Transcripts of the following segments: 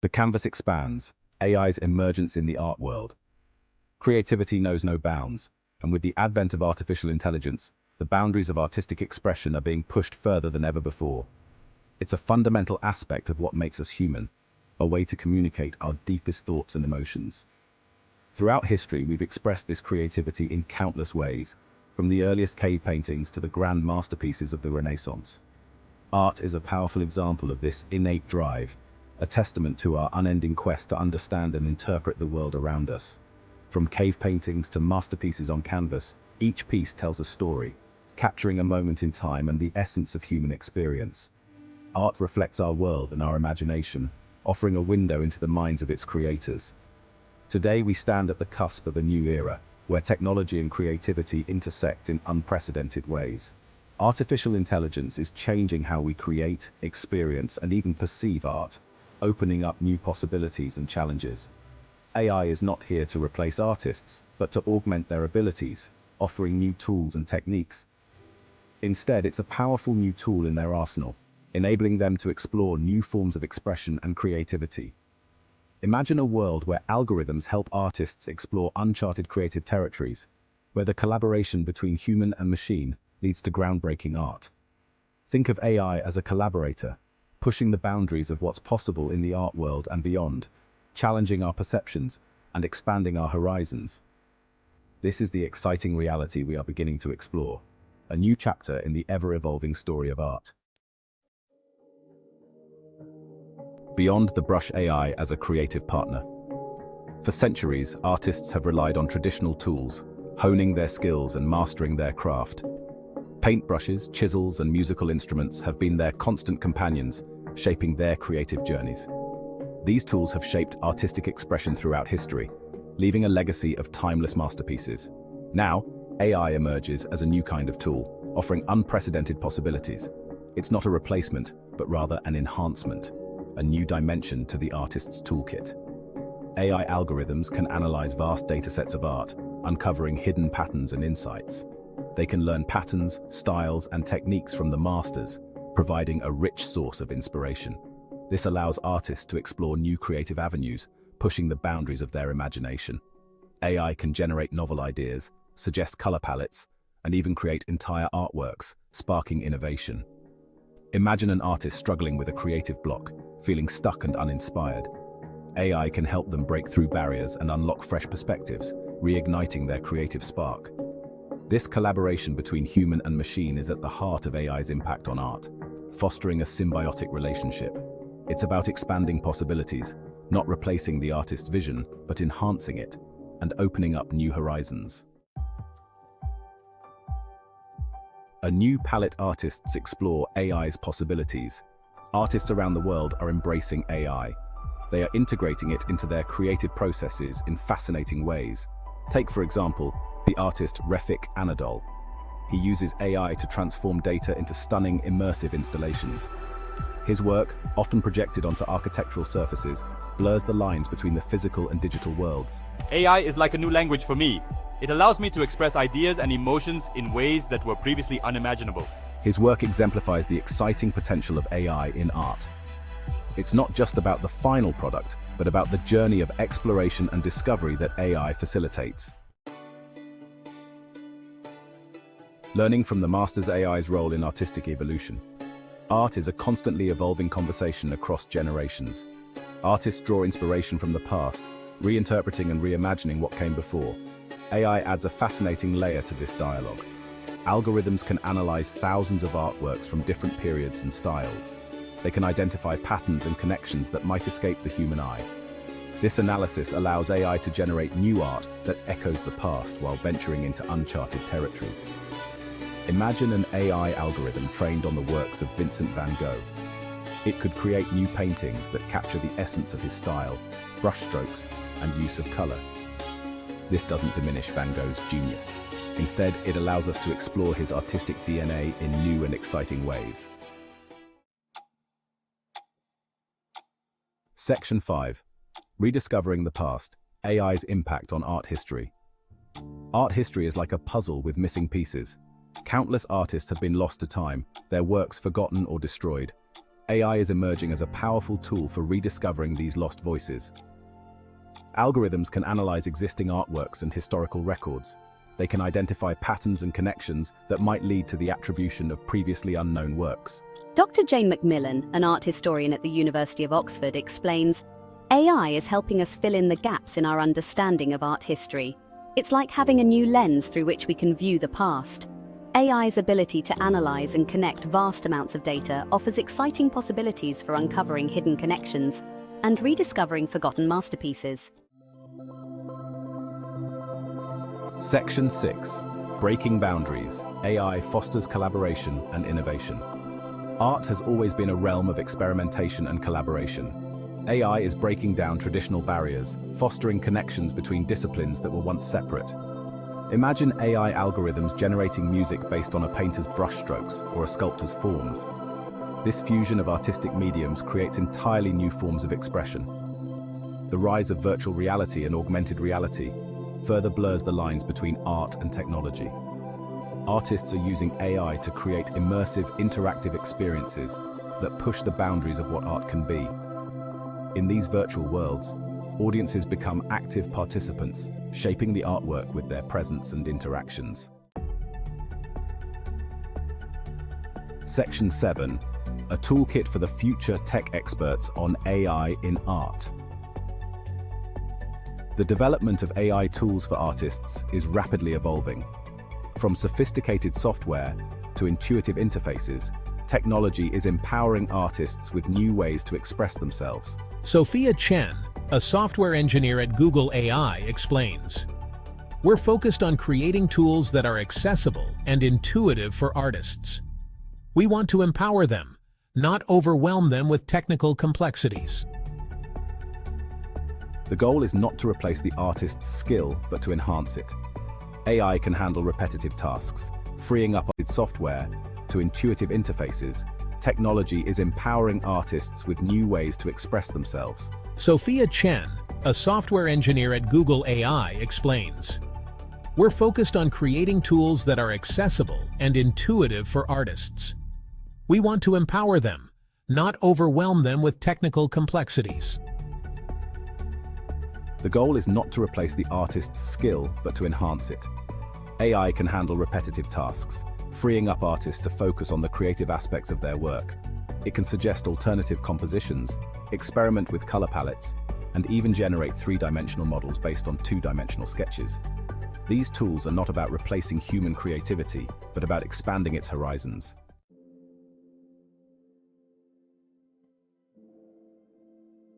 The canvas expands, AI's emergence in the art world. Creativity knows no bounds, and with the advent of artificial intelligence, the boundaries of artistic expression are being pushed further than ever before. It's a fundamental aspect of what makes us human, a way to communicate our deepest thoughts and emotions. Throughout history, we've expressed this creativity in countless ways, from the earliest cave paintings to the grand masterpieces of the Renaissance. Art is a powerful example of this innate drive, a testament to our unending quest to understand and interpret the world around us. From cave paintings to masterpieces on canvas, each piece tells a story, capturing a moment in time and the essence of human experience. Art reflects our world and our imagination, offering a window into the minds of its creators. Today we stand at the cusp of a new era, where technology and creativity intersect in unprecedented ways. Artificial intelligence is changing how we create, experience, and even perceive art, opening up new possibilities and challenges. AI is not here to replace artists, but to augment their abilities, offering new tools and techniques. Instead, it's a powerful new tool in their arsenal, enabling them to explore new forms of expression and creativity. Imagine a world where algorithms help artists explore uncharted creative territories, where the collaboration between human and machine leads to groundbreaking art. Think of AI as a collaborator, pushing the boundaries of what's possible in the art world and beyond, challenging our perceptions and expanding our horizons. This is the exciting reality we are beginning to explore, a new chapter in the ever-evolving story of art. Beyond the brush AI as a creative partner. For centuries, artists have relied on traditional tools, honing their skills and mastering their craft. Paintbrushes, chisels, and musical instruments have been their constant companions, shaping their creative journeys. These tools have shaped artistic expression throughout history, leaving a legacy of timeless masterpieces. Now, AI emerges as a new kind of tool, offering unprecedented possibilities. It's not a replacement, but rather an enhancement, a new dimension to the artist's toolkit. AI algorithms can analyze vast datasets of art, uncovering hidden patterns and insights. They can learn patterns, styles, and techniques from the masters, providing a rich source of inspiration. This allows artists to explore new creative avenues, pushing the boundaries of their imagination. AI can generate novel ideas, suggest color palettes, and even create entire artworks, sparking innovation. Imagine an artist struggling with a creative block, feeling stuck and uninspired. AI can help them break through barriers and unlock fresh perspectives, reigniting their creative spark. This collaboration between human and machine is at the heart of AI's impact on art, fostering a symbiotic relationship. It's about expanding possibilities, not replacing the artist's vision, but enhancing it, and opening up new horizons. A new palette artists explore AI's possibilities. Artists around the world are embracing AI. They are integrating it into their creative processes in fascinating ways. Take, for example, the artist Refik Anadol. He uses AI to transform data into stunning, immersive installations. His work, often projected onto architectural surfaces, blurs the lines between the physical and digital worlds. AI is like a new language for me. It allows me to express ideas and emotions in ways that were previously unimaginable. His work exemplifies the exciting potential of AI in art. It's not just about the final product, but about the journey of exploration and discovery that AI facilitates. Learning from the master's AI's role in artistic evolution. Art is a constantly evolving conversation across generations. Artists draw inspiration from the past, reinterpreting and reimagining what came before. AI adds a fascinating layer to this dialogue. Algorithms can analyze thousands of artworks from different periods and styles. They can identify patterns and connections that might escape the human eye. This analysis allows AI to generate new art that echoes the past while venturing into uncharted territories. Imagine an AI algorithm trained on the works of Vincent van Gogh. It could create new paintings that capture the essence of his style, brushstrokes, and use of color. This doesn't diminish Van Gogh's genius. Instead, it allows us to explore his artistic DNA in new and exciting ways. Section 5. Rediscovering the past. AI's impact on art history. Art history is like a puzzle with missing pieces. Countless artists have been lost to time, their works forgotten or destroyed. AI is emerging as a powerful tool for rediscovering these lost voices. Algorithms can analyze existing artworks and historical records. They can identify patterns and connections that might lead to the attribution of previously unknown works. Dr. Jane McMillan, an art historian at the University of Oxford, explains, AI is helping us fill in the gaps in our understanding of art history. It's like having a new lens through which we can view the past. AI's ability to analyze and connect vast amounts of data offers exciting possibilities for uncovering hidden connections and rediscovering forgotten masterpieces. Section 6. Breaking Boundaries. AI fosters collaboration and innovation. Art has always been a realm of experimentation and collaboration. AI is breaking down traditional barriers, fostering connections between disciplines that were once separate. Imagine AI algorithms generating music based on a painter's brushstrokes or a sculptor's forms. This fusion of artistic mediums creates entirely new forms of expression. The rise of virtual reality and augmented reality further blurs the lines between art and technology. Artists are using AI to create immersive, interactive experiences that push the boundaries of what art can be. In these virtual worlds, audiences become active participants, shaping the artwork with their presence and interactions. Section 7. A toolkit for the future tech experts on AI in art. The development of AI tools for artists is rapidly evolving. From sophisticated software to intuitive interfaces, technology is empowering artists with new ways to express themselves. Sophia Chen, a software engineer at Google AI, explains, "We're focused on creating tools that are accessible and intuitive for artists. We want to empower them, not overwhelm them with technical complexities." The goal is not to replace the artist's skill, but to enhance it. AI can handle repetitive tasks, freeing up its software to intuitive interfaces. Technology is empowering artists with new ways to express themselves. Sophia Chen, a software engineer at Google AI, explains, "We're focused on creating tools that are accessible and intuitive for artists. We want to empower them, not overwhelm them with technical complexities." The goal is not to replace the artist's skill, but to enhance it. AI can handle repetitive tasks, freeing up artists to focus on the creative aspects of their work. It can suggest alternative compositions, experiment with color palettes, and even generate three-dimensional models based on two-dimensional sketches. These tools are not about replacing human creativity, but about expanding its horizons.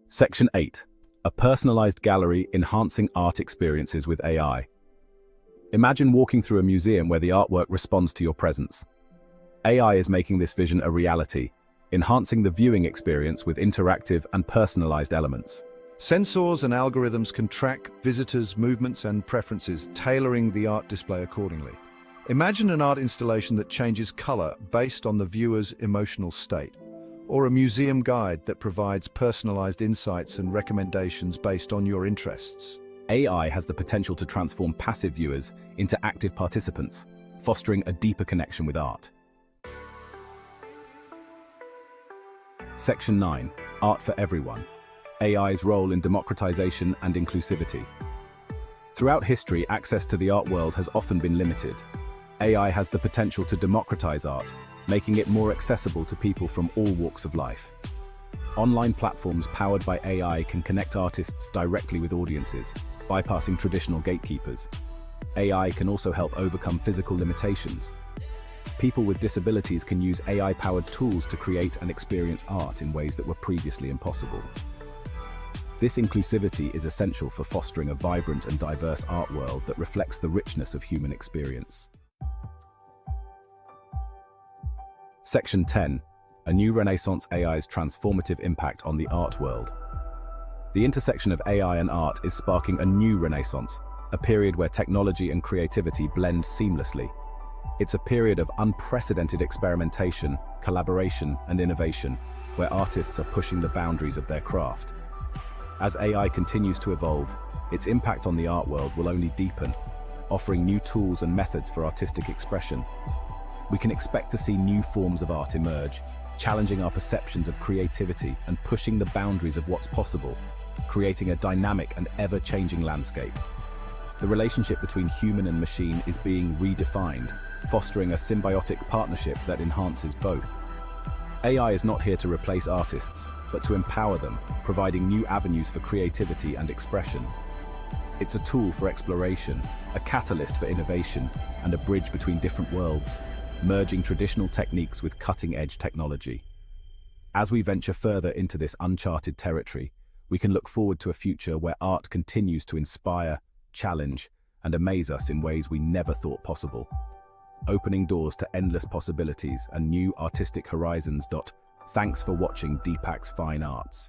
Section 8. A personalized gallery enhancing art experiences with AI. Imagine walking through a museum where the artwork responds to your presence. AI is making this vision a reality, enhancing the viewing experience with interactive and personalized elements. Sensors and algorithms can track visitors' movements and preferences, tailoring the art display accordingly. Imagine an art installation that changes color based on the viewer's emotional state, or a museum guide that provides personalized insights and recommendations based on your interests. AI has the potential to transform passive viewers into active participants, fostering a deeper connection with art. Section 9. Art for Everyone. AI's role in democratization and inclusivity. Throughout history, access to the art world has often been limited. AI has the potential to democratize art, making it more accessible to people from all walks of life. Online platforms powered by AI can connect artists directly with audiences, bypassing traditional gatekeepers. AI can also help overcome physical limitations. People with disabilities can use AI-powered tools to create and experience art in ways that were previously impossible. This inclusivity is essential for fostering a vibrant and diverse art world that reflects the richness of human experience. Section 10. A new renaissance: AI's transformative impact on the art world. The intersection of AI and art is sparking a new renaissance, a period where technology and creativity blend seamlessly. It's a period of unprecedented experimentation, collaboration, and innovation, where artists are pushing the boundaries of their craft. As AI continues to evolve, its impact on the art world will only deepen, offering new tools and methods for artistic expression. We can expect to see new forms of art emerge, challenging our perceptions of creativity and pushing the boundaries of what's possible, creating a dynamic and ever-changing landscape. The relationship between human and machine is being redefined, fostering a symbiotic partnership that enhances both. AI is not here to replace artists, but to empower them, providing new avenues for creativity and expression. It's a tool for exploration, a catalyst for innovation, and a bridge between different worlds, merging traditional techniques with cutting-edge technology. As we venture further into this uncharted territory, we can look forward to a future where art continues to inspire, challenge, and amaze us in ways we never thought possible, opening doors to endless possibilities and new artistic horizons. Thanks for watching Deepak's Fine Arts.